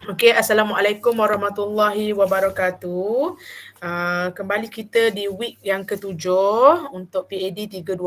Okey, Assalamualaikum warahmatullahi wabarakatuh. Kembali kita di week yang ke-7 untuk PAD 320.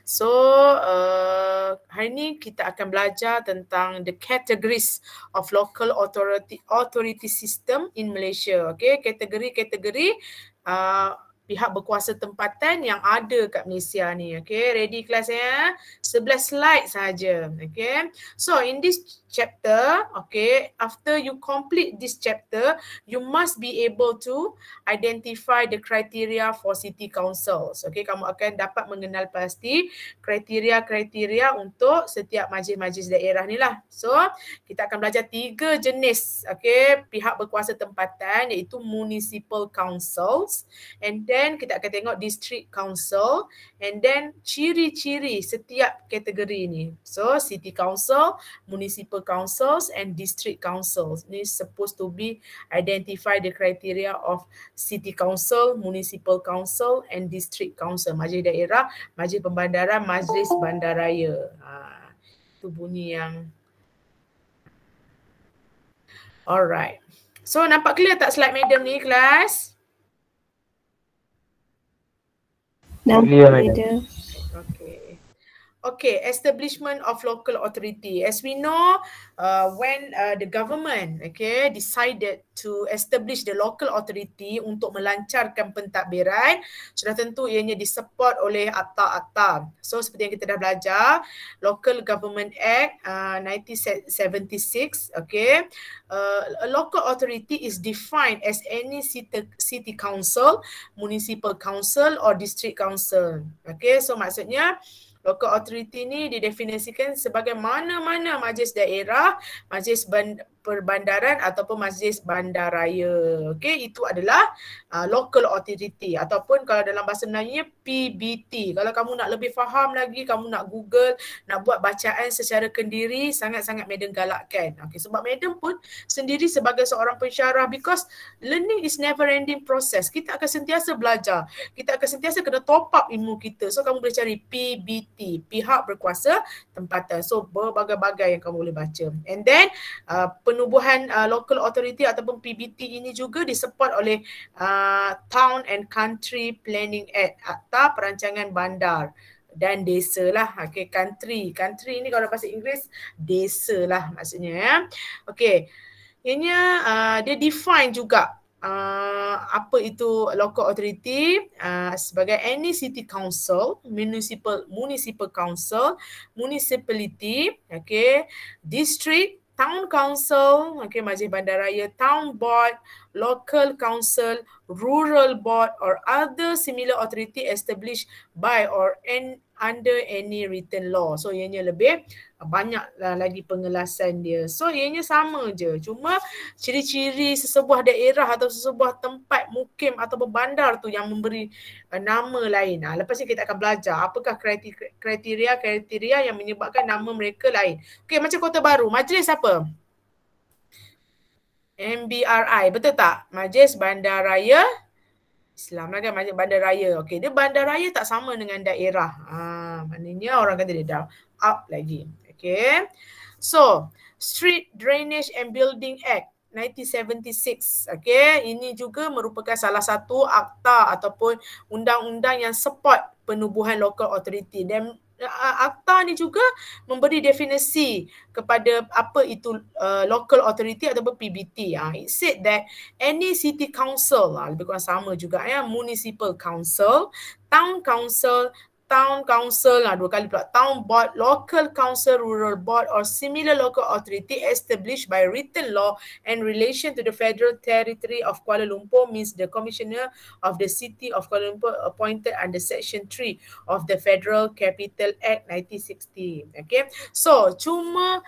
So, hari ni kita akan belajar tentang the categories of local authority system in Malaysia. Okey, kategori-kategori pihak berkuasa tempatan yang ada kat Malaysia ni. Okey, ready kelas ya? 11 slide saja. Okey. So in this chapter, okay, after you complete this chapter, you must be able to identify the criteria for city councils. Okay, kamu akan dapat mengenal pasti kriteria-kriteria untuk setiap majlis-majlis daerah ni lah. So, kita akan belajar 3 jenis, okay, pihak berkuasa tempatan iaitu municipal councils, and then kita akan tengok district council, and then ciri-ciri setiap kategori ni. So, city council, municipal councils and district councils. Ni supposed to be identify the criteria of city council, municipal council and district council. Majlis daerah, majlis pembandaran, majlis bandaraya. Itu bunyi yang alright. So nampak clear tak slide madam ni kelas? Nampak madam. Okay, establishment of local authority. As we know, when the government decided to establish the local authority untuk melancarkan pentadbiran, sudah tentu ianya disupport oleh akta-akta. So seperti yang kita dah belajar, Local Government Act 1976, okay, a local authority is defined as any city council, municipal council or district council. Okay, so maksudnya local authority ni didefinisikan sebagai mana-mana majlis daerah, majlis perbandaran ataupun majlis bandaraya. Okey, itu adalah local authority ataupun kalau dalam bahasa Melayunya PBT. Kalau kamu nak lebih faham lagi, kamu nak Google, nak buat bacaan secara kendiri, sangat-sangat madam galakkan. Okey, sebab madam pun sendiri sebagai seorang pensyarah, because learning is never ending process. Kita akan sentiasa belajar. Kita akan sentiasa kena top up ilmu kita. So kamu boleh cari PBT, pihak berkuasa tempatan. So berbagai-bagai yang kamu boleh baca. And then penubuhan local authority ataupun PBT ini juga disupport oleh Town and Country Planning Act, Akta Perancangan Bandar dan desa lah. Okay, country ni kalau bahasa Inggeris desa lah maksudnya ya. Okay, ianya dia define juga apa itu local authority sebagai any city council, municipal council, municipality, okay, district, town council, okay, majlis bandaraya, town board, local council, rural board or other similar authority established by or under any written law. So ianya lebih banyak lagi pengelasan dia. So ianya sama je, cuma ciri-ciri sesebuah daerah atau sesebuah tempat mukim atau bandar tu yang memberi nama lain. Lepas ni kita akan belajar apakah kriteria yang menyebabkan nama mereka lain. Okey, macam Kota Baru, majlis apa? MBRI, betul tak? Majlis Bandaraya Islam lah kan, majlis bandaraya. Okey, dia bandaraya tak sama dengan daerah. Maknanya orang kata dia dah up lagi. Okey. So, Street Drainage and Building Act 1976. Okey, ini juga merupakan salah satu akta ataupun undang-undang yang support penubuhan local authority, dan akta ni juga memberi definisi kepada apa itu local authority ataupun PBT. It said that any city council, lebih kurang sama juga ya, municipal council, town council, dua kali pula, town board, local council, rural board or similar local authority established by written law in relation to the federal territory of Kuala Lumpur means the commissioner of the city of Kuala Lumpur appointed under section 3 of the Federal Capital Act 1960. Okay, so cuma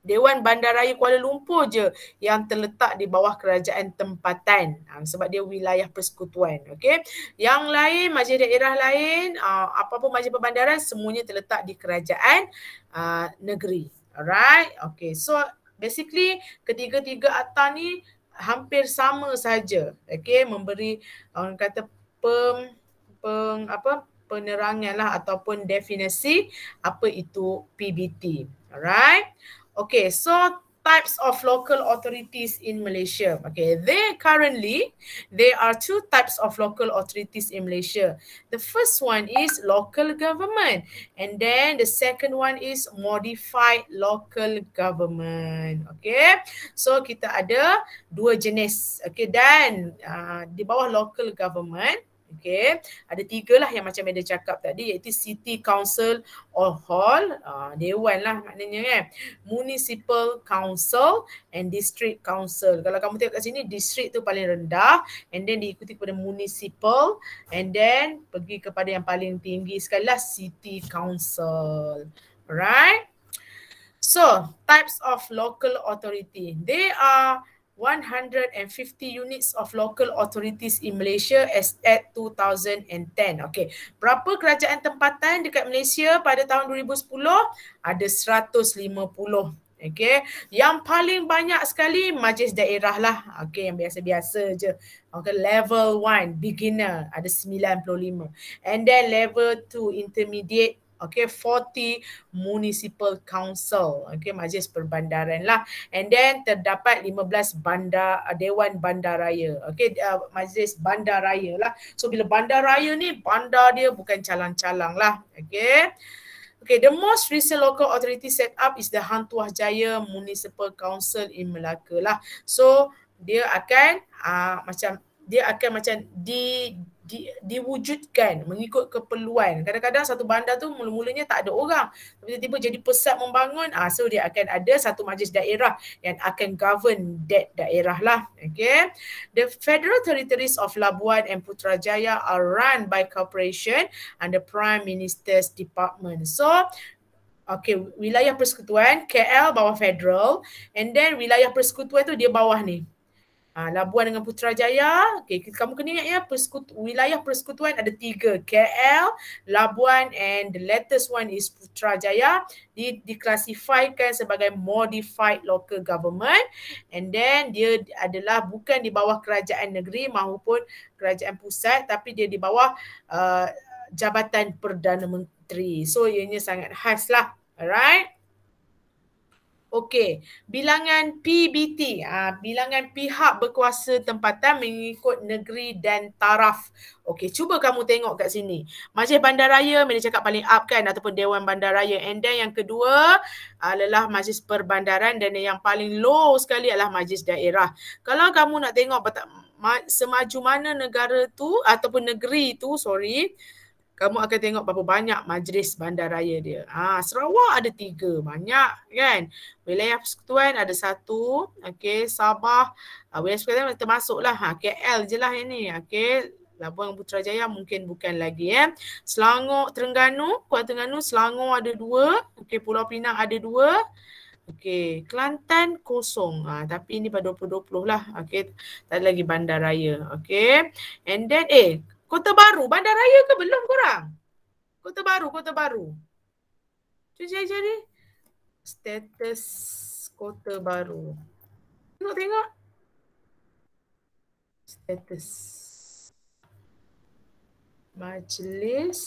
Dewan Bandaraya Kuala Lumpur je yang terletak di bawah kerajaan tempatan, sebab dia wilayah persekutuan. Okay, yang lain, majlis daerah lain, apa-apa majlis perbandaran, semuanya terletak di kerajaan negeri. Alright, okay, so basically ketiga-tiga akta ni hampir sama saja. Okay, memberi orang kata penerangan lah ataupun definisi apa itu PBT. Alright. Okay, so types of local authorities in Malaysia. Okay, there are two types of local authorities in Malaysia. The first one is local government, and then the second one is modified local government. Okay, so kita ada dua jenis. Okay, dan di bawah local government, okay, ada tiga lah yang macam ada cakap tadi, iaitu City Council or Hall, Dewan lah maknanya kan, Municipal Council and District Council. Kalau kamu tengok kat sini, district tu paling rendah, and then diikuti kepada municipal, and then pergi kepada yang paling tinggi sekali lah, City Council. Alright. So, types of local authority. They are 150 units of local authorities in Malaysia as at 2010. Okay, berapa kerajaan tempatan dekat Malaysia pada tahun 2010? Ada 150. Okay, yang paling banyak sekali majlis daerah lah. Okay, yang biasa-biasa je. Okay, level 1 beginner ada 95. And then level 2 intermediate, okay, 40 municipal council, okay, majlis perbandaran lah. And then terdapat 15 Dewan Bandaraya, okay, majlis bandaraya lah. So bila bandaraya ni, bandar dia bukan calang-calang lah, okay. Okay, the most recent local authority set up is the Hang Tuah Jaya Municipal Council in Melaka lah. So dia akan diwujudkan mengikut keperluan. Kadang-kadang satu bandar tu mula-mulanya tak ada orang, tiba-tiba jadi pusat membangun, so dia akan ada satu majlis daerah yang akan govern that daerah lah. Okay. The federal territories of Labuan and Putrajaya are run by corporation and the Prime Minister's Department. So okay, wilayah persekutuan KL bawah federal, and then wilayah persekutuan tu dia bawah ni. Labuan dengan Putrajaya, okay, kamu kena ingat ya, wilayah persekutuan ada 3, KL, Labuan, and the latest one is Putrajaya, diklasifikasikan sebagai modified local government, and then dia adalah bukan di bawah kerajaan negeri maupun kerajaan pusat, tapi dia di bawah Jabatan Perdana Menteri. So ianya sangat khas lah. Alright. Okey, bilangan PBT, bilangan pihak berkuasa tempatan mengikut negeri dan taraf. Okey, cuba kamu tengok kat sini. Majlis Bandaraya, bila cakap paling up kan, ataupun Dewan Bandaraya. And then yang kedua adalah Majlis Perbandaran, dan yang paling low sekali adalah Majlis Daerah. Kalau kamu nak tengok semaju mana negara tu ataupun negeri tu, kamu akan tengok berapa banyak majlis bandaraya dia. Sarawak ada 3, banyak kan. Wilayah persekutuan ada 1, okey, Sabah, wilayah persekutuan termasuklah, KL je lah ini, okey. Labuan Putrajaya mungkin bukan lagi ya. Selangor, Terengganu, Kuala Terengganu, Selangor ada 2, okey, Pulau Pinang ada 2. Okey, Kelantan kosong. Tapi ini pada 2020 lah. Okey, tak ada lagi bandaraya. Okey. And then Kota Baru, bandaraya ke belum korang? Kota Baru. Cari. Status Kota Baru. Tengok. Status. Majlis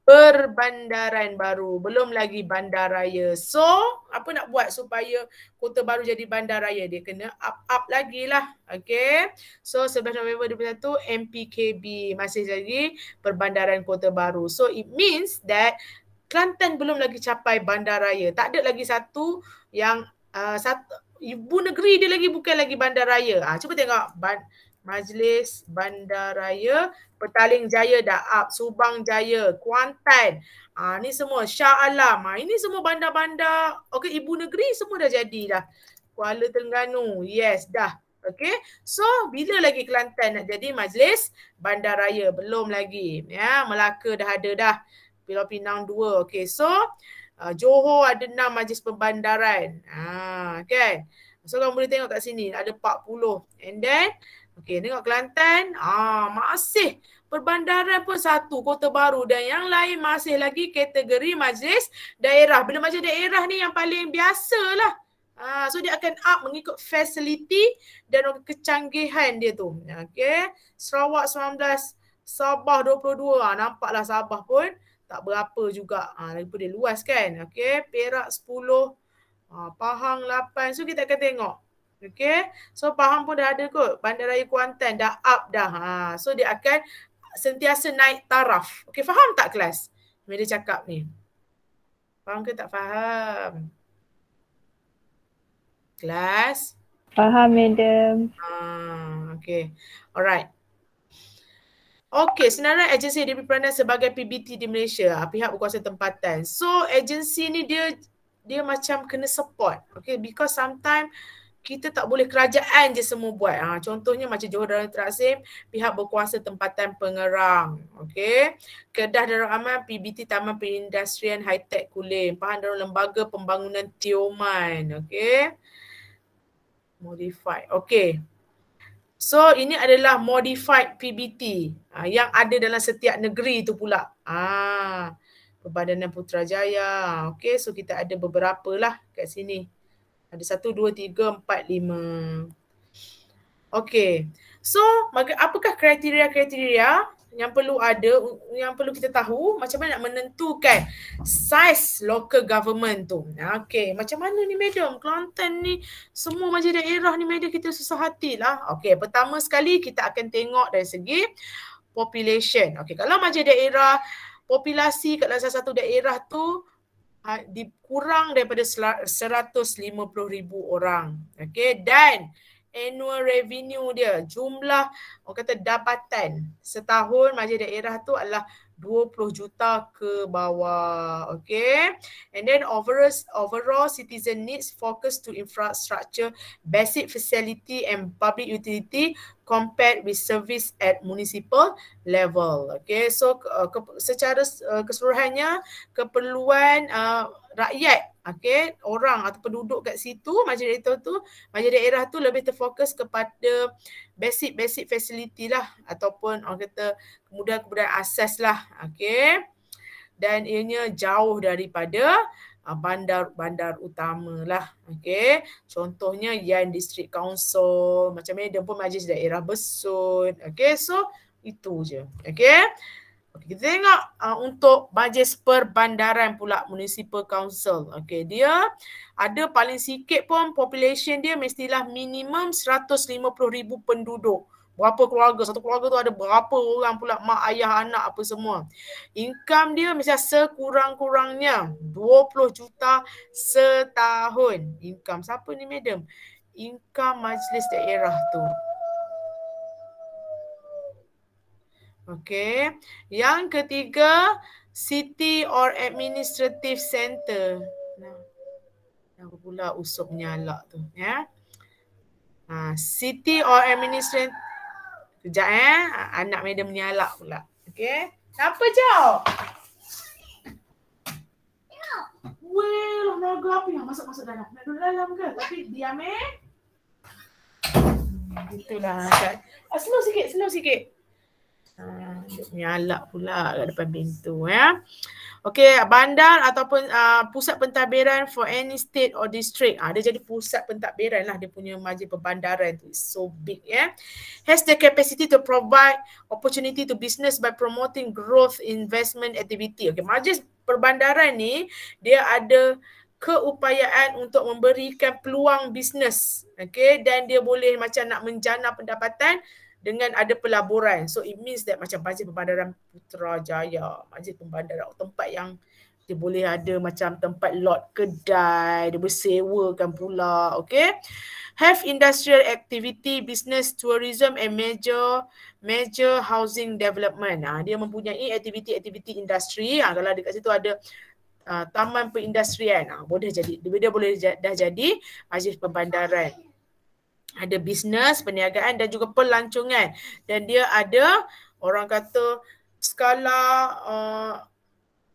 Perbandaran baru. Belum lagi bandaraya. So, apa nak buat supaya Kota Baru jadi bandaraya? Dia kena up lagi lah. Okay. So, 11 November 2021, MPKB. Masih lagi Perbandaran Kota Baru. So, it means that Kelantan belum lagi capai bandaraya. Tak ada lagi satu yang, ibu negeri dia lagi bukan lagi bandaraya. Cuba tengok. Majlis Bandaraya, Petaling Jaya dah up, Subang Jaya, Kuantan, ni semua, Shah Alam, ini semua bandar-bandar, okay, ibu negeri semua dah jadi dah. Kuala Terengganu, yes dah, okay. So, bila lagi Kelantan nak jadi Majlis Bandaraya? Belum lagi, ya. Melaka dah ada dah, Pulau Pinang 2, okay. So, Johor ada 6 Majlis Perbandaran, kan. So, kamu boleh tengok kat sini, ada 40, and then, okey, tengok Kelantan, masih perbandaran pun 1, Kota Baru, dan yang lain masih lagi kategori majlis daerah. Bila majlis daerah ni yang paling biasalah. So dia akan up mengikut facility dan kecanggihan dia tu. Okey, Sarawak 19 Sabah 22. Nampaklah Sabah pun tak berapa juga. Lagipun dia luas kan. Okey, Perak 10. Pahang 8. So kita akan tengok. Okay. So Pahang pun dah ada kot. Bandaraya Kuantan dah up dah. So dia akan sentiasa naik taraf. Okay, faham tak kelas? Media cakap ni. Faham ke tak faham? Kelas? Faham, Madam. Okay. Alright. Okey, senarai agensi dia berperanan sebagai PBT di Malaysia, pihak berkuasa tempatan. So, agensi ni dia macam kena support. Okay, because sometimes kita tak boleh kerajaan je semua buat. Contohnya macam Johor Darul Takzim, pihak berkuasa tempatan Pengerang. Okay. Kedah Darul Aman, PBT Taman Perindustrian High-Tech Kulim. Pahang Darul Lembaga Pembangunan Tioman. Okay. Modified. Okay. So ini adalah modified PBT yang ada dalam setiap negeri tu pula. Perbadanan Putrajaya. Okay, so kita ada beberapa lah kat sini. Ada 1, 2, 3, 4, 5. Okay. So apakah kriteria-kriteria yang perlu ada, yang perlu kita tahu macam mana nak menentukan size local government tu. Okay, macam mana ni madam? Kelantan ni semua macam daerah ni madam, kita susah hatilah. Okay, pertama sekali kita akan tengok dari segi population. Okay, kalau macam daerah populasi kat dalam salah satu daerah tu kurang daripada 150,000 orang. Okay, dan annual revenue dia, jumlah orang kata dapatan setahun majlis daerah tu adalah 20 juta ke bawah. Okay. And then overall citizen needs focus to infrastructure, basic facility and public utility compared with service at municipal level. Okay. So secara keseluruhannya keperluan rakyat, okay, orang atau penduduk kat situ, majlis daerah tu lebih terfokus kepada basic facility lah, ataupun orang kata kemudahan asas lah, okay. Dan ianya jauh daripada bandar utama lah, okay. Contohnya Yan District Council, macam Medan pun majlis daerah Besun, okay. So itu je, okay. Okay, kita tengok untuk majlis perbandaran pula, Municipal Council. Okay, dia ada paling sikit pun population dia mestilah minimum 150,000 penduduk. Berapa keluarga? Satu keluarga tu ada berapa orang pula, mak, ayah, anak apa semua. Income dia mesti sekurang-kurangnya 20 juta setahun. Income siapa ni madam? Income majlis daerah tu. Okay. Yang ketiga, city or administrative center. Apa pula usup menyalak tu, ya. City or administrative. Kejap anak madam menyalak pula. Okay. Kenapa jauh? Well, naga apa yang masuk dalam? Nak duduk dalam ke? Tapi diam Itulah. Slow sikit. Menyalak pula kat depan pintu, ya. Okey, bandar ataupun pusat pentadbiran for any state or district. Dia jadi pusat pentadbiran lah, dia punya majlis perbandaran tu. It's so big, ya. Has the capacity to provide opportunity to business by promoting growth investment activity. Okey, majlis perbandaran ni dia ada keupayaan untuk memberikan peluang bisnes. Okey, dan dia boleh macam nak menjana pendapatan dengan ada pelaburan. So it means that macam majlis perbandaran Putrajaya, majlis perbandaran tempat yang dia boleh ada macam tempat lot kedai, dia boleh sewakan pula, okay. Have industrial activity, business, tourism and major housing development. Dia mempunyai aktiviti-aktiviti industri. Kalau dekat situ ada taman perindustrian, boleh jadi, dia boleh dah jadi majlis perbandaran. Ada bisnes, perniagaan dan juga pelancongan. Dan dia ada orang kata skala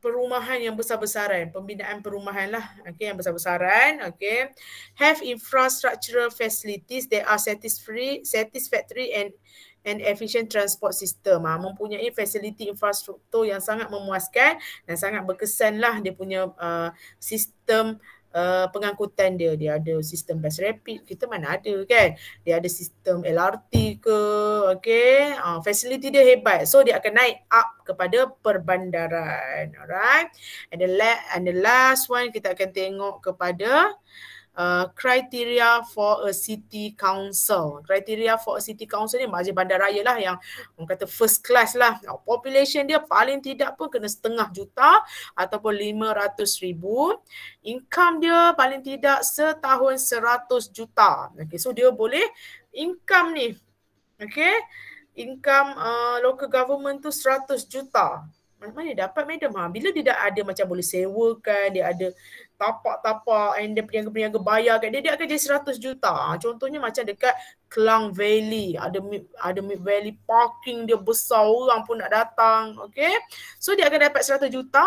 perumahan yang besar-besaran, pembinaan perumahan lah, okay, yang besar-besaran, okay. Have infrastructural facilities that are satisfactory and efficient transport system. Mempunyai fasiliti infrastruktur yang sangat memuaskan dan sangat berkesan lah, dia punya sistem pengangkutan dia. Dia ada sistem bus rapid, kita mana ada kan. Dia ada sistem LRT ke, okay. Fasiliti dia hebat. So dia akan naik up kepada perbandaran. Alright. And the last one kita akan tengok kepada criteria for a city council. Criteria for a city council ni majlis bandaraya lah yang orang kata first class lah. Population dia paling tidak pun kena 500,000 ataupun 500,000. Income dia paling tidak setahun 100 juta. Okay, so dia boleh income ni. Okay, income local government tu 100 juta. Mana dapat madam? Bila dia dah ada macam boleh sewakan, dia ada tapak-tapak and dia peniaga-peniaga bayar kat dia akan jadi 100 juta. Contohnya macam dekat Klang Valley, ada Mid Valley parking dia besar, orang pun nak datang, okay. So dia akan dapat 100 juta,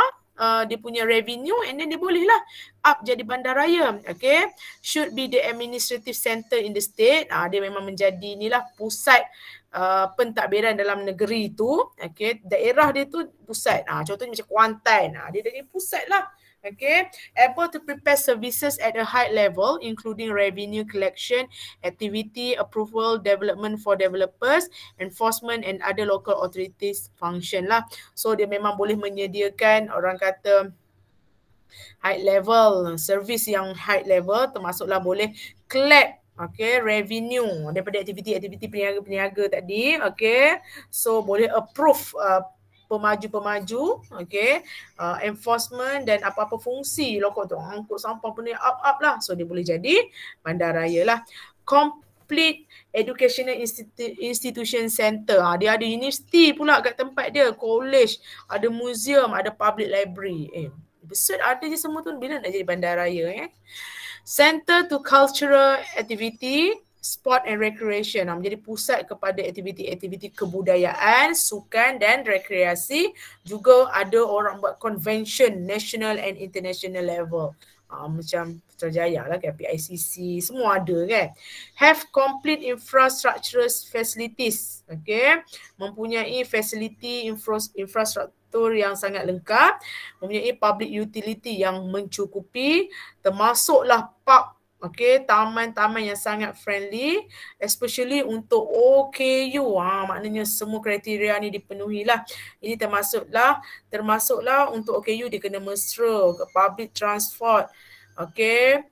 dia punya revenue and then dia bolehlah up jadi bandaraya, okay. Should be the administrative center in the state. Dia memang menjadi inilah pusat pentadbiran dalam negeri tu, okay. Daerah dia tu pusat. Contohnya macam Kuantan, dia jadi pusat lah. Okay, able to prepare services at a high level, including revenue collection, activity, approval, development for developers, enforcement and other local authorities function lah. So dia memang boleh menyediakan orang kata high level, service yang high level, termasuklah boleh collect revenue daripada aktiviti-aktiviti peniaga-peniaga tadi, okay. So boleh approve pemaju-pemaju, okay, enforcement dan apa-apa fungsi lokal tu, angkut sampah pun dia up lah. So dia boleh jadi bandaraya lah. Complete educational institution center. Dia ada universiti pula kat tempat dia, college, ada museum, ada public library. Besar ada je semua tu, bila nak jadi bandaraya. Center to cultural activity, sport and recreation, menjadi pusat kepada aktiviti-aktiviti kebudayaan, sukan dan rekreasi. Juga ada orang buat convention national and international level. Macam Putrajaya lah kan, PICC, semua ada kan. Have complete infrastructural facilities, okay. Mempunyai facility infrastruktur yang sangat lengkap, mempunyai public utility yang mencukupi, termasuklah park, okay, taman-taman yang sangat friendly, especially untuk OKU. Maknanya semua kriteria ni dipenuhi lah. Ini termasuklah untuk OKU dia kena mesra, public transport, okay,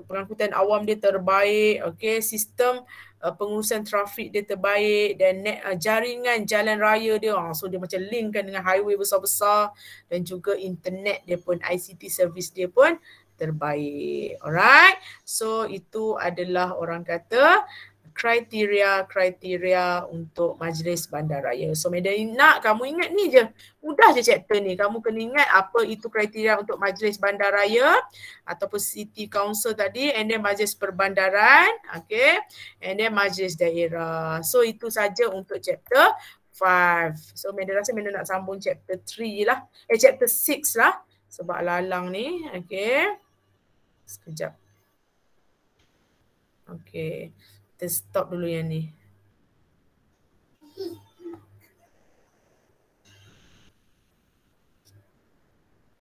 pengangkutan awam dia terbaik, okay, sistem pengurusan trafik dia terbaik dan jaringan jalan raya dia, so dia macam linkkan dengan highway besar-besar, dan juga internet dia pun, ICT service dia pun terbaik. Alright, so itu adalah orang kata kriteria untuk majlis bandaraya. So Madam nak kamu ingat ni je, mudah je chapter ni. Kamu kena ingat apa itu kriteria untuk majlis bandaraya ataupun city council tadi, and then majlis perbandaran, okay, and then majlis daerah. So itu saja untuk chapter 5. So Madam rasa Madam nak sambung chapter 3 lah, chapter 6 lah, sebab lalang ni, okay. Sekejap. Okay, kita stop dulu yang ni.